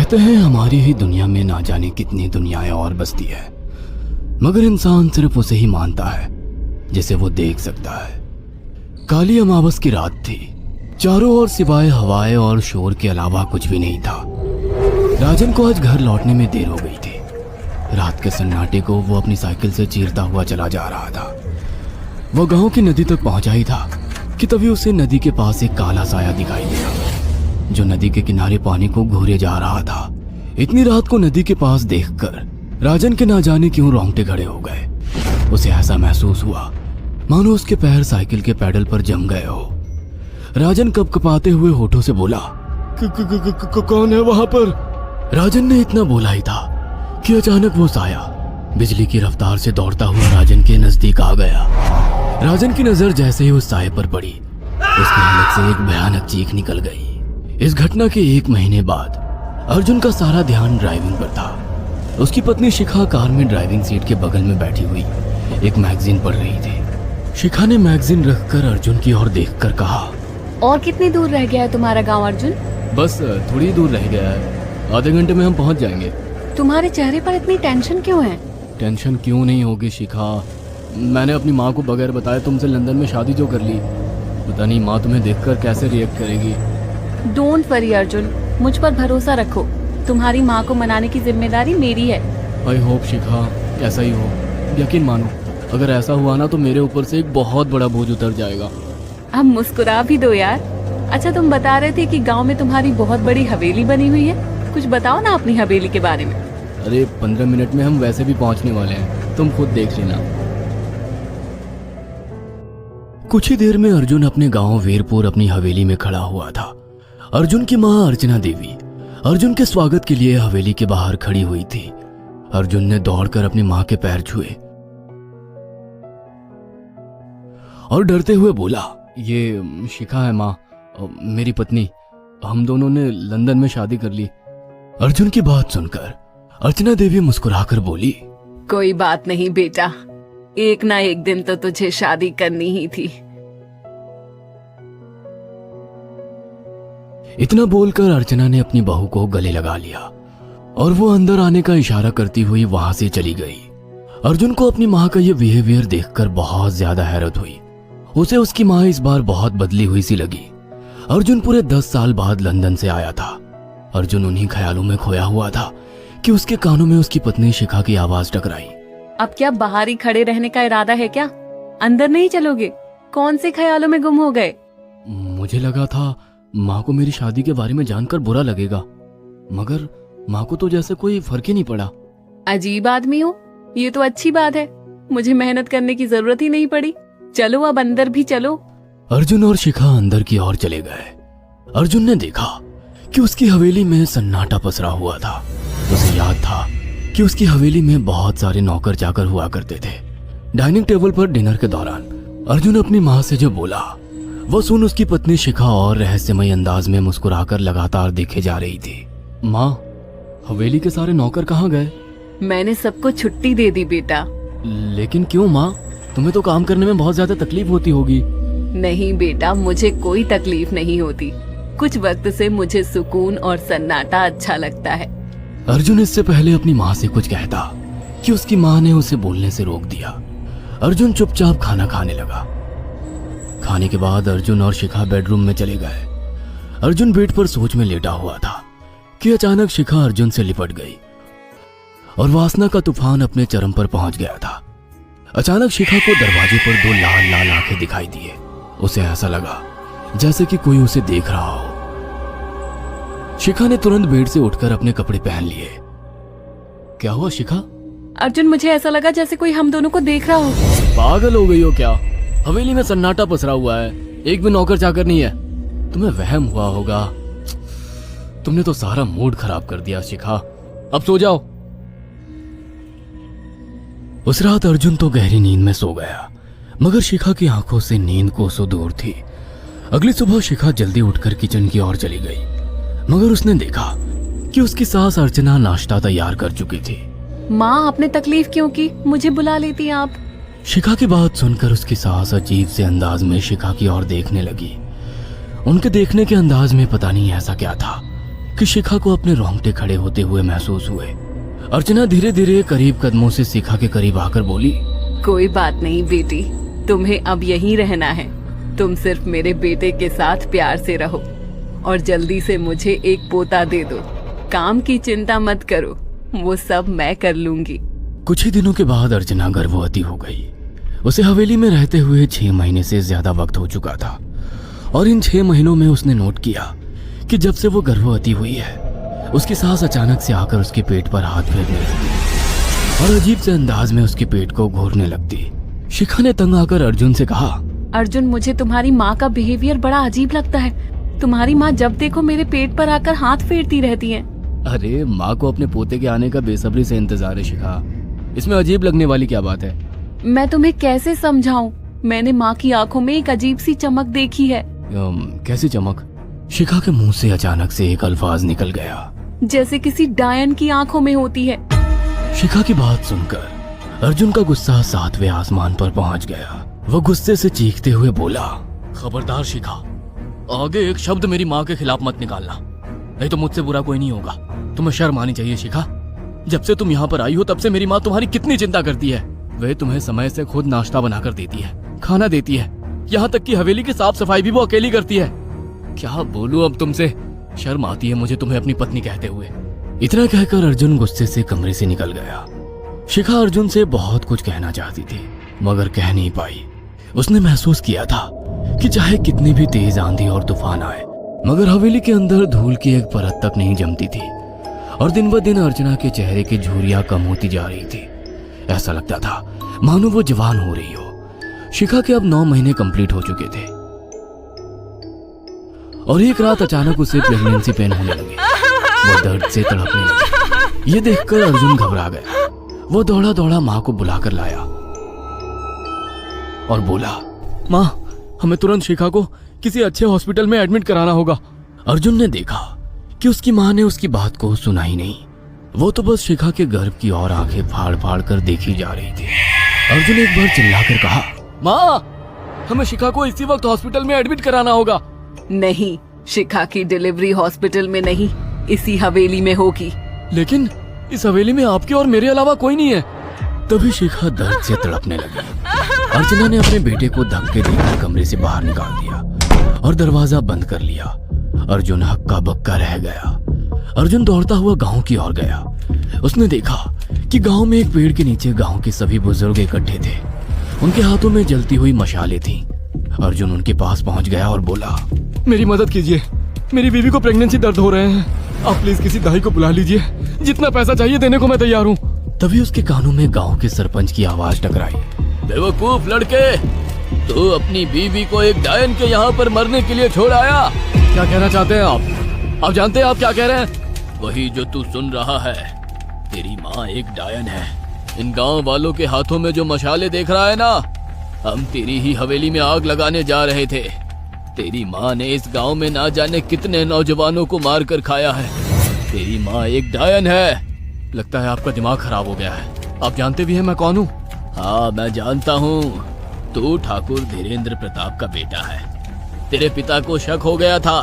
कहते हैं हमारी ही दुनिया में ना जाने कितनी दुनियाएं और बसती है, मगर इंसान सिर्फ उसे ही मानता है जिसे वो देख सकता है। काली अमावस की रात थी। चारों ओर सिवाय हवाएं और शोर के अलावा कुछ भी नहीं था। राजन को आज घर लौटने में देर हो गई थी। रात के सन्नाटे को वो अपनी साइकिल से चीरता हुआ चला जा रहा था। वो गांव की नदी तक पहुंचा ही था कि तभी उसे नदी के पास एक काला साया दिखाई दिया जो नदी के किनारे पानी को घूरे जा रहा था। इतनी रात को नदी के पास देखकर राजन के ना जाने क्यों रोंगटे खड़े हो गए। उसे ऐसा महसूस हुआ मानो उसके पैर साइकिल के पैडल पर जम गए हो। राजन कपकपाते हुए होठों से बोला, कौन है वहां पर? राजन ने इतना बोला ही था कि अचानक वो साया बिजली की रफ्तार से दौड़ता हुआ राजन के नजदीक आ गया। राजन की नजर जैसे ही उस साये पर पड़ी, उसके हलक से एक भयानक चीख निकल गई। इस घटना के 1 महीने बाद अर्जुन का सारा ध्यान ड्राइविंग पर था। उसकी पत्नी शिखा कार में ड्राइविंग सीट के बगल में बैठी हुई एक मैगजीन पढ़ रही थी। शिखा ने मैगजीन रखकर अर्जुन की ओर देखकर कहा, और कितनी दूर रह गया है तुम्हारा गांव अर्जुन? बस थोड़ी दूर रह गया है, आधे घंटे में हम पहुंच जाएंगे। तुम्हारे चेहरे पर इतनी टेंशन क्यों है? टेंशन क्यों नहीं होगी शिखा, मैंने अपनी माँ को बगैर बताए तुमसे लंदन में शादी जो कर ली। पता नहीं माँ तुम्हें देखकर कैसे रिएक्ट करेगी। डोंट वरी अर्जुन, मुझ पर भरोसा रखो। तुम्हारी माँ को मनाने की जिम्मेदारी मेरी है। आई होप शिखा ऐसा ही हो। यकीन मानो अगर ऐसा हुआ ना तो मेरे ऊपर से एक बहुत बड़ा बोझ उतर जाएगा। अब मुस्कुरा भी दो यार। अच्छा, तुम बता रहे थे कि गांव में तुम्हारी बहुत बड़ी हवेली बनी हुई है, कुछ बताओ ना अपनी हवेली के बारे में। अरे 15 मिनट में हम वैसे भी पहुंचने वाले हैं, तुम खुद देख लेना। कुछ ही देर में अर्जुन अपने गांव वीरपुर अपनी हवेली में खड़ा हुआ था। अर्जुन की मां अर्चना देवी अर्जुन के स्वागत के लिए हवेली के बाहर खड़ी हुई थी। अर्जुन ने दौड़कर अपनी मां के पैर छुए और डरते हुए बोला, ये शिखा है मां, मेरी पत्नी। हम दोनों ने लंदन में शादी कर ली। अर्जुन की बात सुनकर अर्चना देवी मुस्कुराकर बोली, कोई बात नहीं बेटा, एक ना एक दिन तो तुझे शादी करनी ही थी। इतना बोलकर अर्चना ने अपनी बहू को गले लगा लिया और वो अंदर आने का इशारा करती हुई वहां से चली गई। अर्जुन को अपनी माँ का ये बिहेवियर देखकर बहुत ज्यादा हैरत हुई। उसे उसकी माँ इस बार बहुत बदली हुई सी लगी। अर्जुन पूरे 10 साल बाद लंदन से आया था। अर्जुन उन्हीं ख्यालों में खोया हुआ था कि उसके कानों में उसकी पत्नी शिखा की आवाज टकराई। अब क्या बाहर ही खड़े रहने का इरादा है क्या? अंदर नहीं चलोगे? कौन से ख्यालों में गुम हो गए? मुझे लगा था माँ को मेरी शादी के बारे में जानकर बुरा लगेगा, मगर माँ को तो जैसे कोई फर्क ही नहीं पड़ा। अजीब आदमी हो, ये तो अच्छी बात है। मुझे मेहनत करने की जरूरत ही नहीं पड़ी। चलो अब अंदर भी चलो। अर्जुन और शिखा अंदर की ओर चले गए। अर्जुन ने देखा कि उसकी हवेली में सन्नाटा पसरा हुआ था। उसे याद था कि उसकी हवेली में बहुत सारे नौकर चाकर हुआ करते थे। डाइनिंग टेबल पर डिनर के दौरान अर्जुन अपनी माँ से जो बोला वो सुन उसकी पत्नी शिखा और रहस्यमय अंदाज में मुस्कुराकर लगातार देखे जा रही थी। माँ, हवेली के सारे नौकर कहाँ गए? मैंने सबको छुट्टी दे दी बेटा। लेकिन क्यों माँ, तुम्हें तो काम करने में बहुत ज्यादा तकलीफ होती होगी। नहीं बेटा, मुझे कोई तकलीफ नहीं होती। कुछ वक्त से मुझे सुकून और सन्नाटा अच्छा लगता है। अर्जुन इससे पहले अपनी माँ से कुछ कहता कि उसकी माँ ने उसे बोलने से रोक दिया। अर्जुन चुपचाप खाना खाने लगा। खाने के बाद अर्जुन और शिखा बेडरूम में चले गए। अर्जुन बेड पर सोच में लेटा हुआ था कि अचानक शिखा अर्जुन से लिपट गई और वासना का तूफान अपने चरम पर पहुंच गया था। अचानक शिखा को दरवाजे पर 2 लाल लाल आंखें दिखाई दिए। उसे ऐसा लगा जैसे कि कोई उसे देख रहा हो। शिखा ने तुरंत बेड से उठकर अपने कपड़े पहन लिए। क्या हुआ शिखा? अर्जुन, मुझे ऐसा लगा जैसे कोई हम दोनों को देख रहा हो। पागल हो गई हो क्या? हवेली में सन्नाटा पसरा हुआ है, एक भी नौकर चाकर नहीं है। तुम्हें वहम हुआ होगा। तुमने तो सारा मूड खराब कर दिया शिखा, अब सो जाओ। उस रात अर्जुन तो गहरी नींद में सो गया, मगर शिखा की आंखों से नींद कोसों दूर थी। अगली सुबह शिखा जल्दी उठकर किचन की ओर चली गई, मगर उसने देखा कि उसकी सास अर्चना नाश्ता तैयार कर चुकी थी। माँ, आपने तकलीफ क्यों की? मुझे बुला लेती आप। शिखा की बात सुनकर उसकी सास अजीब से अंदाज में शिखा की ओर देखने लगी। उनके देखने के अंदाज में पता नहीं ऐसा क्या था। कि शिखा को अपने रोंगटे खड़े होते हुए महसूस हुए। अर्चना धीरे धीरे करीब कदमों से शिखा के करीब आकर बोली, कोई बात नहीं बेटी, तुम्हें अब यहीं रहना है। तुम सिर्फ मेरे बेटे के साथ प्यार से रहो और जल्दी से मुझे एक पोता दे दो। काम की चिंता मत करो, वो सब मैं कर लूंगी। कुछ ही दिनों के बाद अर्चना गर्भवती हो गई। उसे हवेली में रहते हुए 6 महीने से ज्यादा वक्त हो चुका था और इन 6 महीनों में उसने नोट किया कि जब से वो गर्भवती हुई है, उसकी सास अचानक से आकर उसके पेट पर हाथ फेरने लगती और अजीब से अंदाज में उसके पेट को घूरने लगती। शिखा ने तंग आकर अर्जुन से कहा, अर्जुन, मुझे तुम्हारी माँ का बिहेवियर बड़ा अजीब लगता है। तुम्हारी माँ जब देखो मेरे पेट पर आकर हाथ फेरती रहती है। अरे माँ को अपने पोते के आने का बेसब्री से इंतजार है शिखा, इसमें अजीब लगने वाली क्या बात है? मैं तुम्हें कैसे समझाऊं? मैंने माँ की आंखों में एक अजीब सी चमक देखी है। कैसी चमक? शिखा के मुंह से अचानक से एक अल्फाज निकल गया, जैसे किसी डायन की आंखों में होती है। शिखा की बात सुनकर अर्जुन का गुस्सा 7वें आसमान पर पहुंच गया। वो गुस्से से चीखते हुए बोला, खबरदार शिखा, आगे एक शब्द मेरी माँ के खिलाफ मत निकालना, नहीं तो मुझसे बुरा कोई नहीं होगा। तुम्हें शर्म आनी चाहिए शिखा। जब से तुम यहाँ पर आई हो तब से मेरी माँ तुम्हारी कितनी चिंता करती है। वह तुम्हें समय से खुद नाश्ता बनाकर देती है, खाना देती है, यहाँ तक कि हवेली की साफ सफाई भी वो अकेली करती है। क्या बोलूं अब तुमसे, शर्म आती है मुझे तुम्हें अपनी पत्नी कहते हुए। इतना कहकर अर्जुन गुस्से से कमरे से निकल गया। शिखा अर्जुन से बहुत कुछ कहना चाहती थी मगर कह नहीं पाई। उसने महसूस किया था कि चाहे कितनी भी तेज आंधी और तूफान आए मगर हवेली के अंदर धूल की एक परत तक नहीं जमती थी और दिन ब दिन अर्चना के चेहरे की झुर्रियां कम होती जा रही थी। ऐसा लगता था मानो वो जवान हो रही हो। शिखा के अब 9 महीने कंप्लीट हो चुके थे और एक रात अचानक उसे प्रेगनेंसी पेन होने लगे। वो दर्द से तड़पने लगी। ये देखकर अर्जुन घबरा गया। वो दौड़ा दौड़ा माँ को बुलाकर लाया और बोला, माँ, हमें तुरंत शिखा को किसी अच्छे हॉस्पिटल में एडमिट कराना होगा। अर्जुन ने देखा कि उसकी माँ ने उसकी बात को सुना ही नहीं। वो तो बस शिखा के गर्भ की ओर आंखें फाड़ फाड़ कर देखी जा रही थी। अर्जुन एक बार चिल्लाकर कहा, माँ, हमें शिखा को इसी वक्त हॉस्पिटल में एडमिट कराना होगा। नहीं, शिखा की डिलीवरी हॉस्पिटल में नहीं, इसी हवेली में होगी। लेकिन इस हवेली में आपके और मेरे अलावा कोई नहीं है। तभी शिखा दर्द से तड़पने लगी। अर्चना ने अपने बेटे को धक्के देकर कमरे से बाहर निकाल दिया और दरवाजा बंद कर लिया। अर्जुन हक्का बक्का रह गया। अर्जुन दौड़ता हुआ गांव की ओर गया। उसने देखा कि गांव में एक पेड़ के नीचे गांव के सभी बुजुर्ग इकट्ठे थे। उनके हाथों में जलती हुई मशालें थीं। अर्जुन उनके पास पहुंच गया और बोला, मेरी मदद कीजिए, मेरी बीवी को प्रेगनेंसी दर्द हो रहे हैं। आप प्लीज किसी दाई को बुला लीजिए, जितना पैसा चाहिए देने को मैं तैयार हूँ। तभी उसके कानों में गांव के सरपंच की आवाज टकराई, बेवकूफ लड़के, तू अपनी बीवी को एक डायन के यहाँ पर मरने के लिए छोड़ आया। क्या कहना चाहते हैं आप? आप जानते हैं आप क्या कह रहे हैं? वही जो तू सुन रहा है। तेरी माँ एक डायन है। इन गांव वालों के हाथों में जो मशाले देख रहा है ना, हम तेरी ही हवेली में आग लगाने जा रहे थे। तेरी माँ ने इस गांव में ना जाने कितने नौजवानों को मार कर खाया है। तेरी माँ एक डायन है। लगता है आपका दिमाग खराब हो गया है। आप जानते भी हैं मैं कौन हूँ? हाँ, मैं जानता हूँ। तू ठाकुर धीरेन्द्र प्रताप का बेटा है। तेरे पिता को शक हो गया था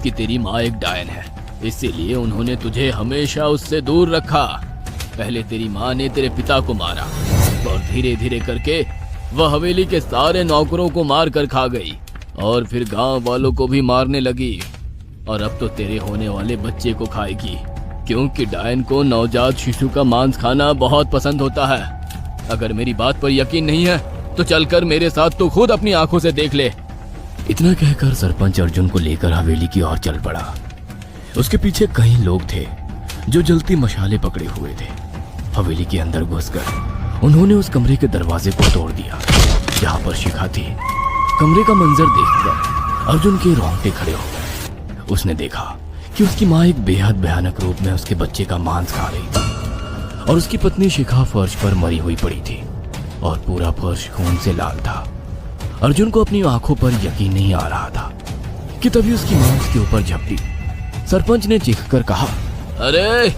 कि तेरी माँ एक डायन है, इसीलिए उन्होंने तुझे हमेशा उससे दूर रखा। पहले तेरी माँ ने तेरे पिता को मारा और धीरे धीरे करके वह हवेली के सारे नौकरों को मार कर खा गई और फिर गांव वालों को भी मारने लगी। और अब तो तेरे होने वाले बच्चे को खाएगी, क्योंकि डायन को नवजात शिशु का मांस खाना बहुत पसंद होता है। अगर मेरी बात पर यकीन नहीं है तो चलकर मेरे साथ तो खुद अपनी आंखों से देख ले। इतना कहकर सरपंच अर्जुन को लेकर हवेली की ओर चल पड़ा। उसके पीछे कई लोग थे जो जलती मशाले पकड़े हुए थे। हवेली के अंदर घुसकर उन्होंने उस कमरे के दरवाजे को तोड़ दिया जहाँ पर शिखा थी। कमरे का मंजर देखकर अर्जुन के रोंगटे खड़े हो गए। उसने देखा कि उसकी माँ एक बेहद भयानक रूप में उसके बच्चे का मांस खा रही थी और उसकी पत्नी शिखा फर्श पर मरी हुई पड़ी थी और पूरा फर्श खून से लाल था। अर्जुन को अपनी आंखों पर यकीन नहीं आ रहा था कि तभी उसकी माँ उसके ऊपर झपटी। सरपंच ने चीखकर कहा, अरे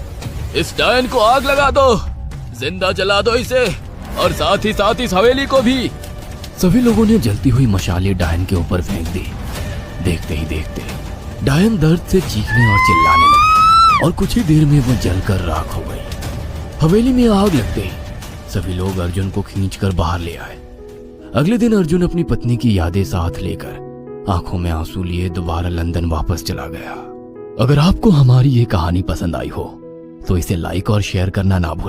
इस डायन को आग लगा दो, जिंदा जला दो इसे और साथ ही इस हवेली को भी। सभी लोगों ने जलती हुई मशाले डायन के ऊपर फेंक दी। देखते ही देखते डायन दर्द से चीखने और चिल्लाने लगी और कुछ ही देर में वो जलकर राख हो गई। हवेली में आग लगते ही सभी लोग अर्जुन को खींचकर बाहर ले आए। अगले दिन अर्जुन अपनी पत्नी की यादें साथ लेकर आंखों में आंसू लिए दोबारा लंदन वापस चला गया। अगर आपको हमारी ये कहानी पसंद आई हो तो इसे लाइक और शेयर करना ना भूलें।